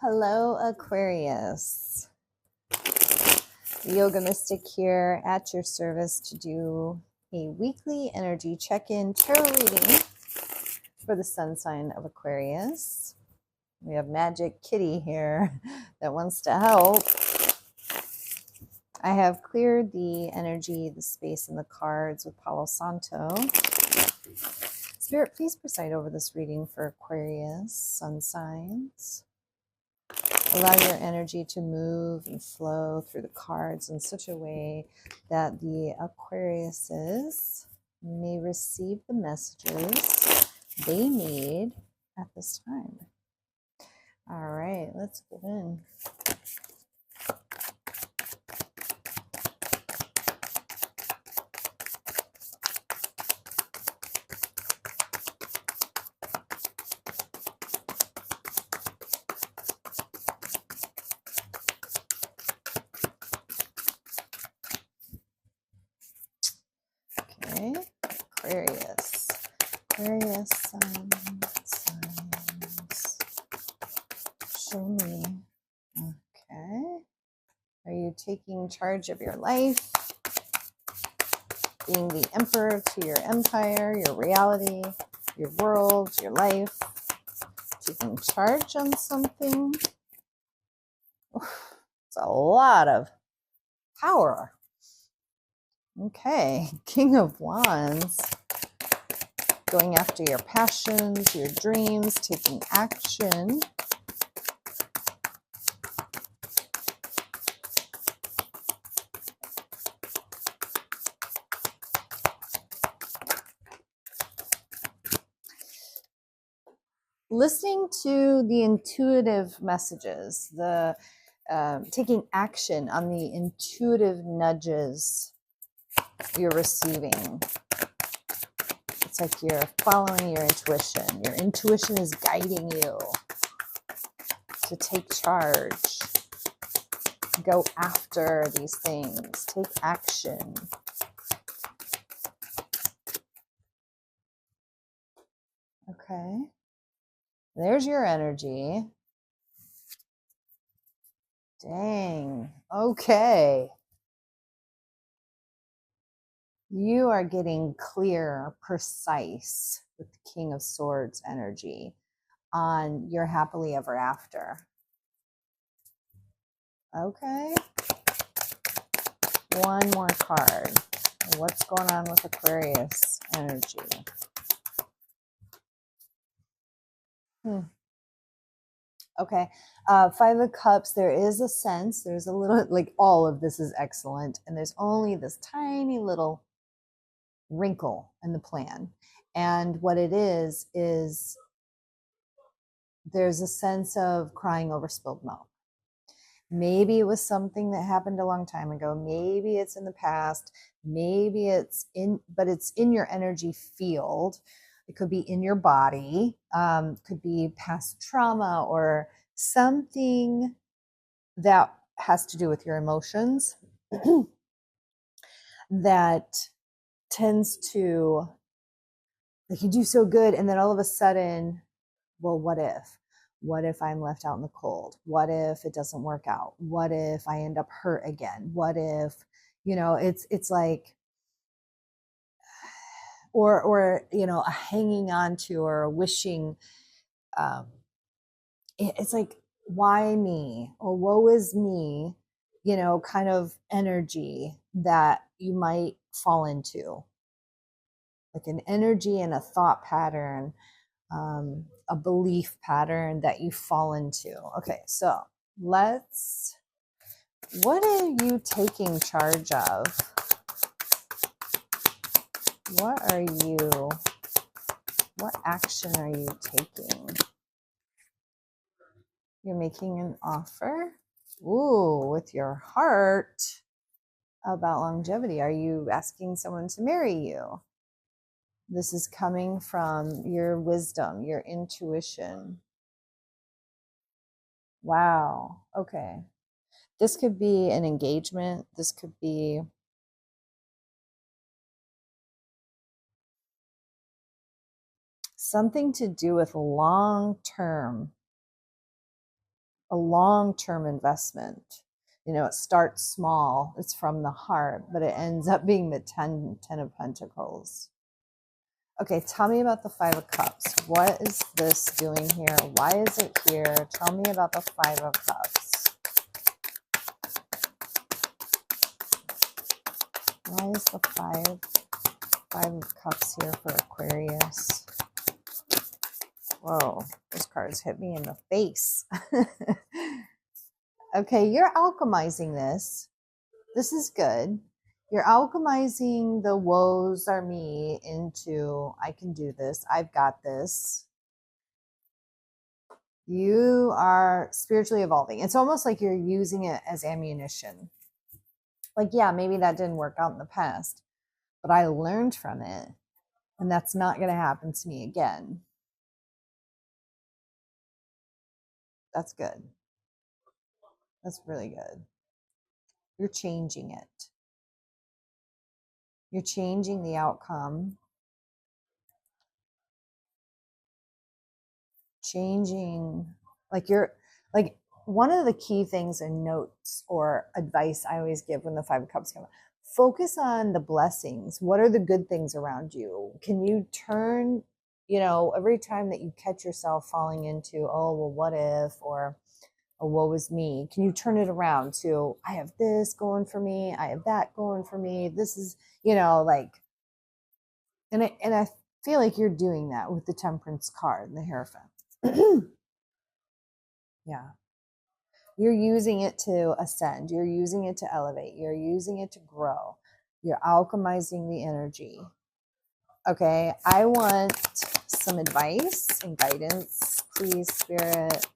Hello, Aquarius. Yoga Mystic here at your service to do a weekly energy check-in tarot reading for the sun sign of Aquarius. We have Magic Kitty here that wants to help. I have cleared the energy, the space, and the cards with Palo Santo. Spirit, please preside over this reading for Aquarius sun signs. Allow your energy to move and flow through the cards in such a way that the Aquariuses may receive the messages they need at this time. All right, let's get in. Okay, Aquarius. Aquarius signs. Show me. Okay. Are you taking charge of your life? Being the emperor to your empire, your reality, your world, your life? Taking charge on something? It's a lot of power. Okay, King of Wands. Going after your passions, your dreams, taking action. Listening to the intuitive messages, the taking action on the intuitive nudges you're receiving. It's like you're following your intuition. Your intuition is guiding you to take charge, go after these things, take action. Okay. There's your energy. Dang. Okay. You are getting clear, precise with the King of Swords energy on your happily ever after. Okay. One more card. What's going on with Aquarius energy? Okay. Five of Cups, there is a sense, there's a little, like all of this is excellent, and there's only this tiny little wrinkle in the plan. And what it is there's a sense of crying over spilled milk. Maybe it was something that happened a long time ago. Maybe it's in the past. Maybe it's but it's in your energy field. It could be in your body. Could be past trauma or something that has to do with your emotions that tends to, like, you do so good, and then all of a sudden, well, what if? What if I'm left out in the cold? What if it doesn't work out? What if I end up hurt again? What if, it's like, or a hanging on to or a wishing. It's like, why me? Or woe is me? Kind of energy that you might fall into, like an energy and a thought pattern, a belief pattern that you fall into. Okay, so what are you taking charge of? What action are you taking? You're making an offer? Ooh, with your heart about longevity. Are you asking someone to marry you? This is coming from your wisdom, your intuition. Wow. Okay. This could be an engagement. This could be something to do with long-term a long-term investment. You know, it starts small, it's from the heart, but it ends up being the 10 of Pentacles. Okay, tell me about the Five of Cups. What is this doing here? Why is it here? Tell me about the Five of Cups. Why is the Five of Cups here for Aquarius? Whoa, those cards hit me in the face. Okay, you're alchemizing this. This is good. You're alchemizing the woes are me into I can do this. I've got this. You are spiritually evolving. It's almost like you're using it as ammunition. Like, yeah, maybe that didn't work out in the past, but I learned from it, and that's not going to happen to me again. That's good. That's really good. You're changing it. You're changing the outcome. Changing, like one of the key things and notes or advice I always give when the Five of Cups come up, focus on the blessings. What are the good things around you? Can you turn, you know, every time that you catch yourself falling into, oh, well, what if, or oh, woe is me, can you turn it around to, I have this going for me, I have that going for me, this is, you know, like, and I feel like you're doing that with the Temperance card and the Hierophant. Yeah. You're using it to ascend. You're using it to elevate. You're using it to grow. You're alchemizing the energy. Okay, I want some advice and guidance. Please, Spirit,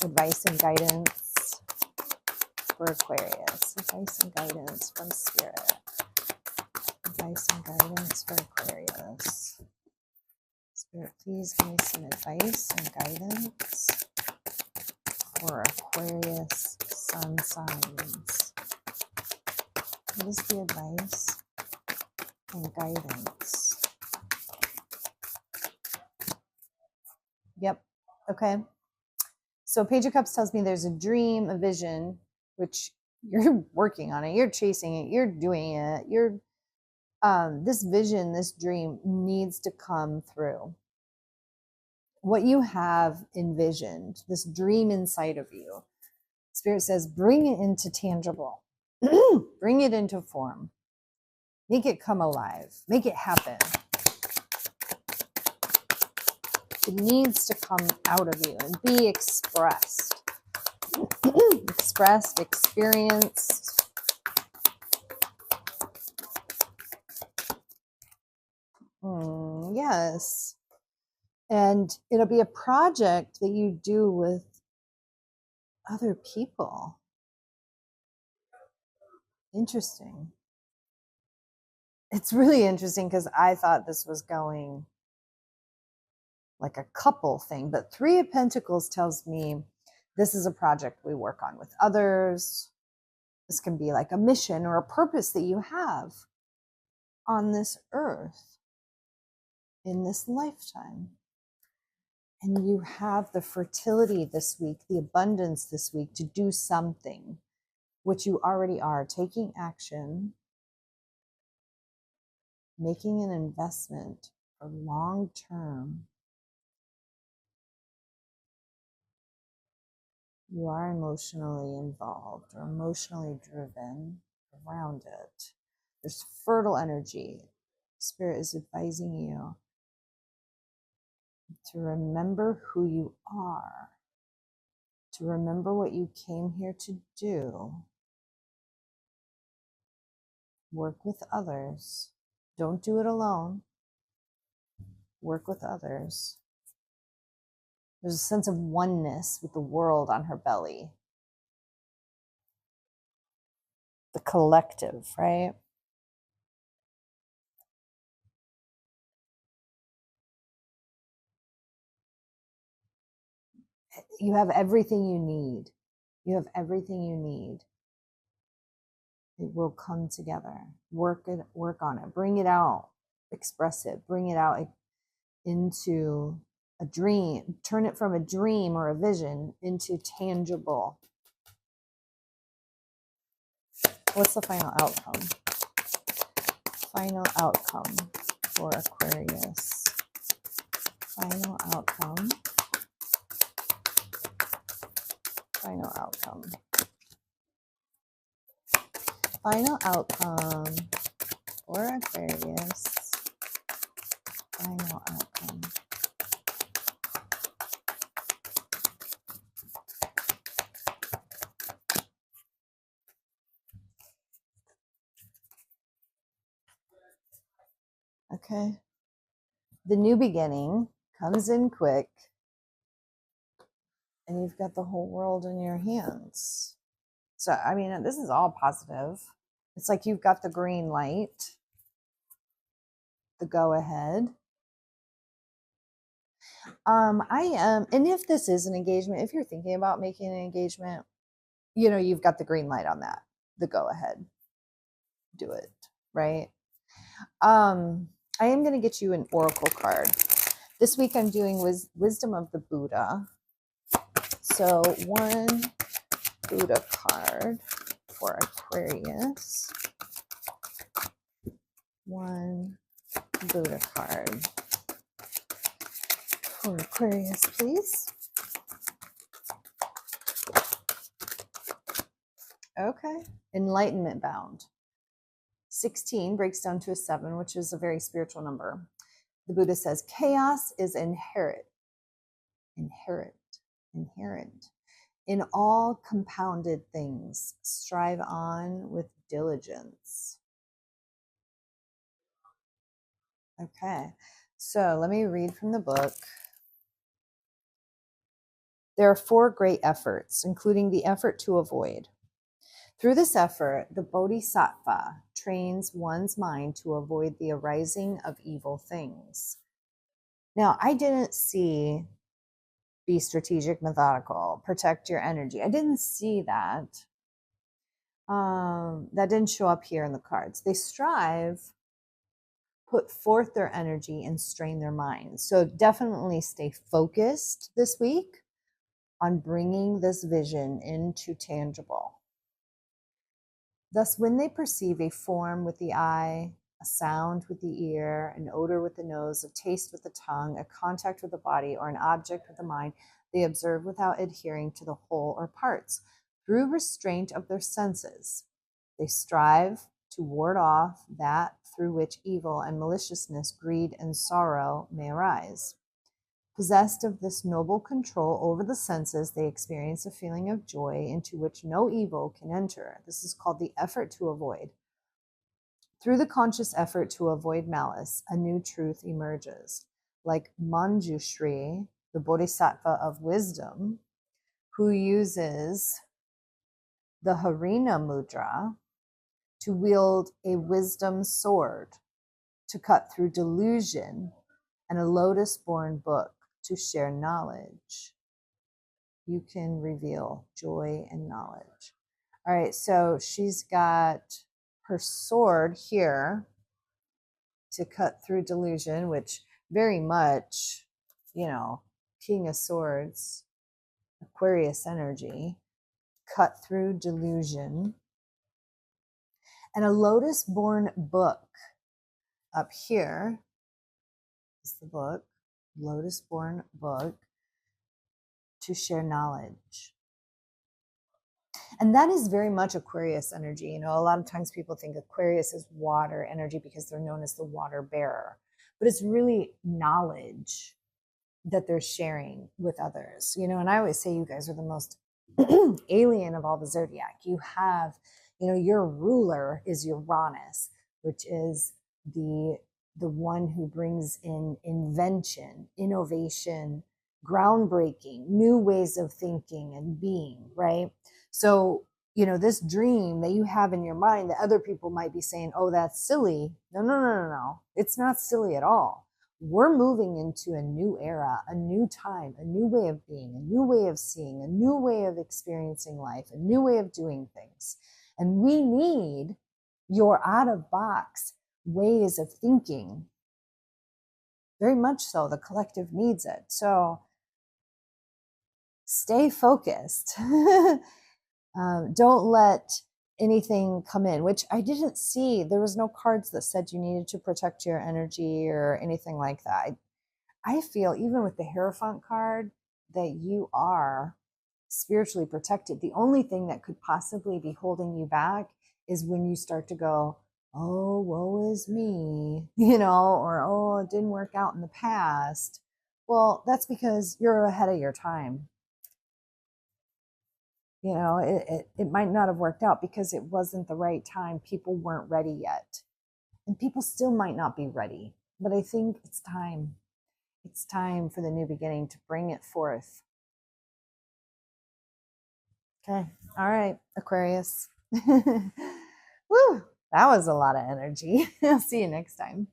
advice and guidance for Aquarius. Advice and guidance from Spirit. Advice and guidance for Aquarius. Spirit, please give me some advice and guidance for Aquarius sun signs. What is the advice and guidance? Yep. Okay. So Page of Cups tells me there's a dream, a vision, which you're working on it. You're chasing it. You're doing it. You're this vision, this dream needs to come through. What you have envisioned, this dream inside of you, Spirit says, bring it into tangible. Bring it into form. Make it come alive. Make it happen. It needs to come out of you and be expressed. Expressed, experienced. Yes. And it'll be a project that you do with other people. Interesting. It's really interesting because I thought this was going like a couple thing, but Three of Pentacles tells me this is a project we work on with others. This can be like a mission or a purpose that you have on this earth in this lifetime. And you have the fertility this week, the abundance this week to do something, which you already are, taking action, making an investment for long term. You are emotionally involved or emotionally driven around it. There's fertile energy. Spirit is advising you to remember who you are, to remember what you came here to do. Work with others. Don't do it alone. Work with others. There's a sense of oneness with the world on her belly. The collective, right? You have everything you need. You have everything you need. It will come together. Work on it. Bring it out. Express it. Bring it out into a dream, turn it from a dream or a vision into tangible. What's the final outcome? Final outcome for Aquarius. Final outcome. Final outcome. Final outcome for Aquarius. Final outcome. Okay. The new beginning comes in quick, and you've got the whole world in your hands. So, I mean, this is all positive. It's like you've got the green light, the go ahead. And if this is an engagement, if you're thinking about making an engagement, you know, you've got the green light on that, the go ahead, do it, right? I am going to get you an oracle card. This week I'm doing Wisdom of the Buddha. So one Buddha card for Aquarius. One Buddha card for Aquarius, please. Okay. Enlightenment bound. 16 breaks down to a 7, which is a very spiritual number. The Buddha says, chaos is inherent in all compounded things. Strive on with diligence. Okay, so let me read from the book. There are 4 great efforts, including the effort to avoid. Through this effort, the Bodhisattva trains one's mind to avoid the arising of evil things. Now, I didn't see be strategic, methodical, protect your energy. I didn't see that. That didn't show up here in the cards. They strive, put forth their energy, and strain their minds. So definitely stay focused this week on bringing this vision into tangible. Thus, when they perceive a form with the eye, a sound with the ear, an odor with the nose, a taste with the tongue, a contact with the body, or an object with the mind, they observe without adhering to the whole or parts. Through restraint of their senses, they strive to ward off that through which evil and maliciousness, greed and sorrow may arise. Possessed of this noble control over the senses, they experience a feeling of joy into which no evil can enter. This is called the effort to avoid. Through the conscious effort to avoid malice, a new truth emerges. Like Manjushri, the Bodhisattva of wisdom, who uses the Harina Mudra to wield a wisdom sword to cut through delusion, and a lotus-born book to share knowledge. You can reveal joy and knowledge. All right, so she's got her sword here to cut through delusion, which very much, you know, King of Swords, Aquarius energy, cut through delusion. And a lotus-born book up here is the book, lotus-born book, to share knowledge. And that is very much Aquarius energy. You know, a lot of times people think Aquarius is water energy because they're known as the water bearer, but it's really knowledge that they're sharing with others. You know, and I always say you guys are the most alien of all the zodiac. You have, you know, your ruler is Uranus, which is the one who brings in invention, innovation, groundbreaking, new ways of thinking and being, right? So, you know, this dream that you have in your mind that other people might be saying, oh, that's silly. No. It's not silly at all. We're moving into a new era, a new time, a new way of being, a new way of seeing, a new way of experiencing life, a new way of doing things. And we need your out of box ways of thinking. very much so. The collective needs it. So stay focused. Don't let anything come in, which I didn't see. There was no cards that said you needed to protect your energy or anything like that. I feel even with the Hierophant card that you are spiritually protected. The only thing that could possibly be holding you back is when you start to go, oh, woe is me, or, oh, it didn't work out in the past. Well, that's because you're ahead of your time. It might not have worked out because it wasn't the right time. People weren't ready yet. And people still might not be ready. But I think it's time. It's time for the new beginning to bring it forth. Okay. All right, Aquarius. Woo! That was a lot of energy. I'll see you next time.